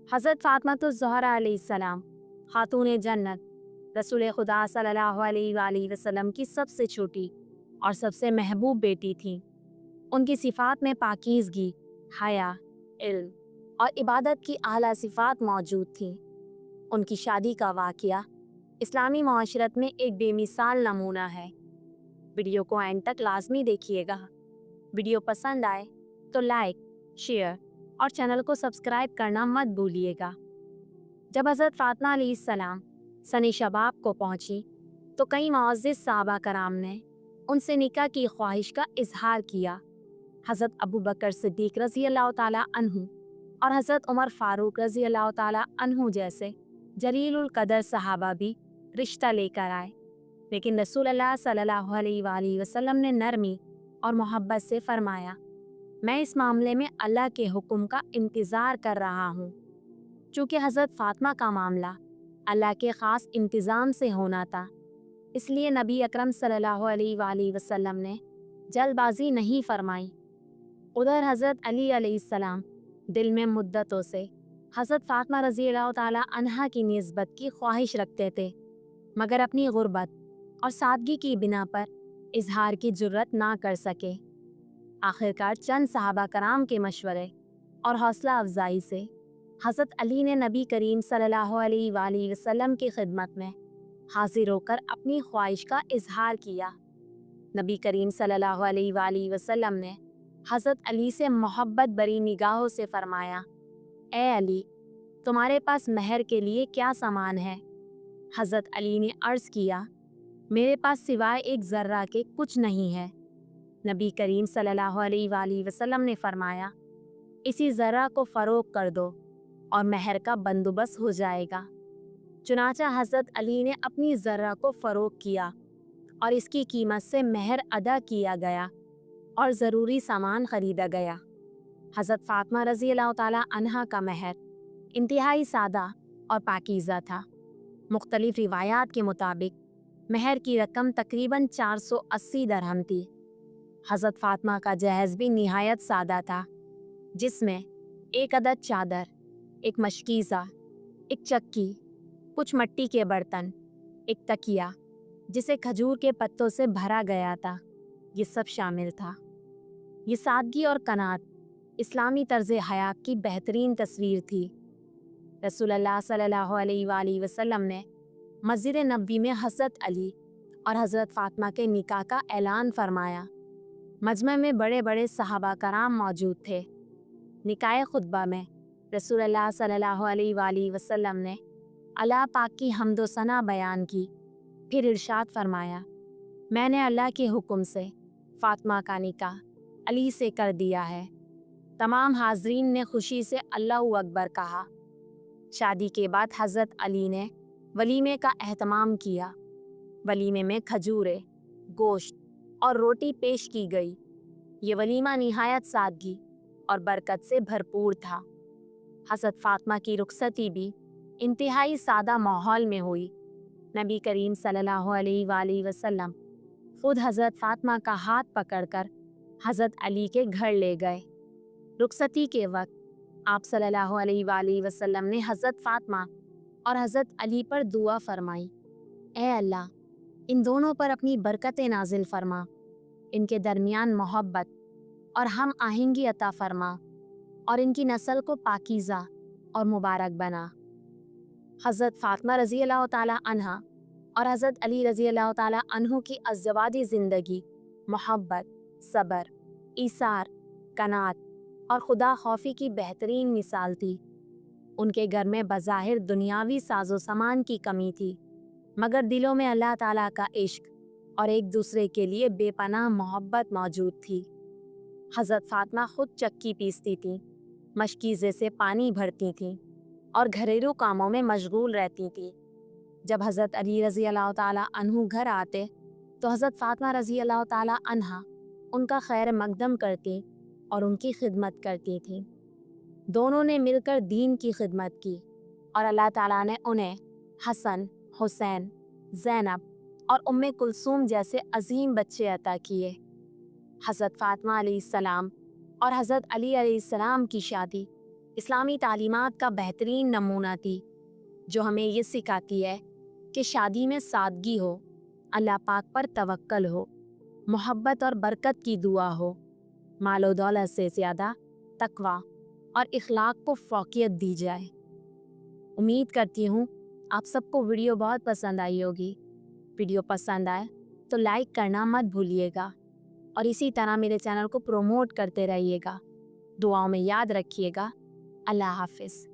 हज़रत फ़ातिमा अलैहिस्सलाम खातून जन्नत रसूल खुदा सल्लल्लाहु अलैहि वसल्लम की सबसे छोटी और सबसे महबूब बेटी थीं। उनकी सिफ़ात में पाकीज़गी, हया, इल्म और इबादत की आला सिफ़ात मौजूद थीं। उनकी शादी का वाक़या इस्लामी माशरत में एक बेमिसाल नमूना है। वीडियो को एंड तक लाजमी देखिएगा। वीडियो पसंद आए तो लाइक, शेयर और चैनल को सब्सक्राइब करना मत भूलिएगा। जब हज़रत फ़ातिमा अलैहिस्सलाम सनी शबाब को पहुंची तो कई मुअज़्ज़िज़ सहाबा कराम ने उनसे निकाह की ख्वाहिश का इजहार किया। हज़रत अबू बकर सिद्दीक़ रज़ी अल्लाह ताला अन्हु और हज़रत उमर फ़ारूक रज़ी अल्लाह ताला अन्हु जैसे जलीलुल क़दर सहाबा भी रिश्ता लेकर आए, लेकिन रसूल अल्लाह सल्लल्लाहु अलैहि वसल्लम ने नरमी और मोहब्बत से फरमाया, मैं इस मामले में अल्लाह के हुक्म का इंतज़ार कर रहा हूँ। चूँकि हज़रत फ़ातिमा का मामला अल्लाह के ख़ास इंतज़ाम से होना था, इसलिए नबी अकरम सल्लल्लाहु अलैहि वसल्लम ने जल्दबाजी नहीं फरमाई। उधर हज़रत अली अलैहिस्सलाम दिल में मुद्दतों से हज़रत फ़ातिमा रज़ी अल्लाह ताला अन्हा की निस्बत की ख्वाहिश रखते थे, मगर अपनी गुर्बत और सादगी की बिना पर इजहार की जुर्रत ना कर सके। आखिरकार चंद सहाबा कराम के मशवरे और हौसला अफजाई से हज़रत अली ने नबी करीम सल्लल्लाहु अलैहि वसल्लम की खिदमत में हाजिर होकर अपनी ख्वाहिश का इजहार किया। नबी करीम सल्लल्लाहु अलैहि वसल्लम ने हज़रत अली से मोहब्बत भरी निगाहों से फरमाया, ए अली, तुम्हारे पास महर के लिए क्या सामान है? हज़रत अली ने अर्ज़ किया, मेरे पास सिवाय एक ज़र्रा के कुछ नहीं है। नबी करीम सल्लल्लाहु अलैहि वसल्लम ने फरमाया, इसी ज़र्रा को फ़रोग़ कर दो और महर का बंदोबस्त हो जाएगा। चुनाचा हज़रत अली ने अपनी ज़र्रा को फ़रोग़ किया और इसकी कीमत से महर अदा किया गया और ज़रूरी सामान ख़रीदा गया। हज़रत फ़ातिमा रज़ी अल्लाह ताला अन्हा का महर इंतहाई सादा और पाकीज़ा था। मुख्तलिफ़ रिवायात के मुताबिक महर की रकम तकरीबन 480 दरहम थी। हज़रत फ़ातिमा का जहेज़ भी निहायत सादा था, जिसमें एक अदद चादर, एक मशकीज़ा, एक चक्की, कुछ मिट्टी के बर्तन, एक तकिया जिसे खजूर के पत्तों से भरा गया था, ये सब शामिल था। ये सादगी और कनात इस्लामी तर्ज़ हयात की बेहतरीन तस्वीर थी। रसूलुल्लाह सल्लल्लाहु अलैहि वसल्लम ने मस्जिद नबवी में हज़रत अली और हज़रत फ़ातिमा के निकाह का ऐलान फरमाया। मजमे में बड़े बड़े सहाबा कराम मौजूद थे। निकाह खुतबा में रसूलुल्लाह सल्लल्लाहु अलैहि वसल्लम ने अल्लाह पाक की हम्द व सना बयान की, फिर इरशाद फरमाया, मैंने अल्लाह के हुक्म से फ़ातिमा का निकाह अली से कर दिया है। तमाम हाज़रीन ने खुशी से अल्लाहु अकबर कहा। शादी के बाद हज़रत अली ने वलीमे का एहतमाम किया। वलीमे में खजूरें, गोश्त और रोटी पेश की गई। ये वलीमा निहायत सादगी और बरकत से भरपूर था। हज़रत फ़ातिमा की रुखसती भी इंतहाई सादा माहौल में हुई। नबी करीम सल्लल्लाहु अलैहि वसल्लम खुद हज़रत फ़ातिमा का हाथ पकड़कर हज़रत अली के घर ले गए। रुखसती के वक्त आप सल्लल्लाहु अलैहि वसल्लम ने हज़रत फ़ातिमा और हज़रत अली पर दुआ फरमाई, ए अल्लाह, इन दोनों पर अपनी बरकतें नाजिल फरमा, इनके दरमियान मोहब्बत और हम आहंगी अता फरमा और इनकी नस्ल को पाकीज़ा और मुबारक बना। हज़रत फ़ातिमा रज़ी अल्लाह ताला अन्हा और हज़रत अली रज़ी अल्लाह ताला अन्हु की अज़दवाजी ज़िंदगी मोहब्बत, सब्र, ईसार, कनात और खुदा खौफी की बेहतरीन मिसाल थी। उनके घर में बज़ाहिर दुनियावी साजो सामान की कमी थी, मगर दिलों में अल्लाह ताला का इश्क और एक दूसरे के लिए बेपनाह मोहब्बत मौजूद थी। हज़रत फ़ातिमा खुद चक्की पीसती थीं, मशकीज़े से पानी भरती थीं और घरेलू कामों में मशगूल रहती थीं। जब हज़रत अली रज़ी अल्लाह ताला अन्हु घर आते तो हज़रत फ़ातिमा रज़ी अल्लाह ताला अन्हा उनका खैर मकदम करती और उनकी खिदमत करती थीं। दोनों ने मिलकर दीन की खिदमत की और अल्लाह ताला ने उन्हें हसन, हुसैन, ज़ैनब और उम्मे कुलसूम जैसे अजीम बच्चे अता किए। हज़रत फ़ातिमा अलैहिस्सलाम और हज़रत अली अलैहिस्सलाम की शादी اسلامی تعلیمات کا بہترین نمونہ تھی، جو ہمیں یہ سکھاتی ہے کہ شادی میں سادگی ہو، اللہ پاک پر توکل ہو، محبت اور برکت کی دعا ہو، مال و دولت سے زیادہ تقوی اور اخلاق کو فوقیت دی جائے۔ امید کرتی ہوں آپ سب کو ویڈیو بہت پسند آئی ہوگی۔ ویڈیو پسند آئے تو لائک کرنا مت بھولیے گا، اور اسی طرح میرے چینل کو پروموٹ کرتے رہیے گا۔ دعاؤں میں یاد رکھیے گا۔ اللہ حافظ۔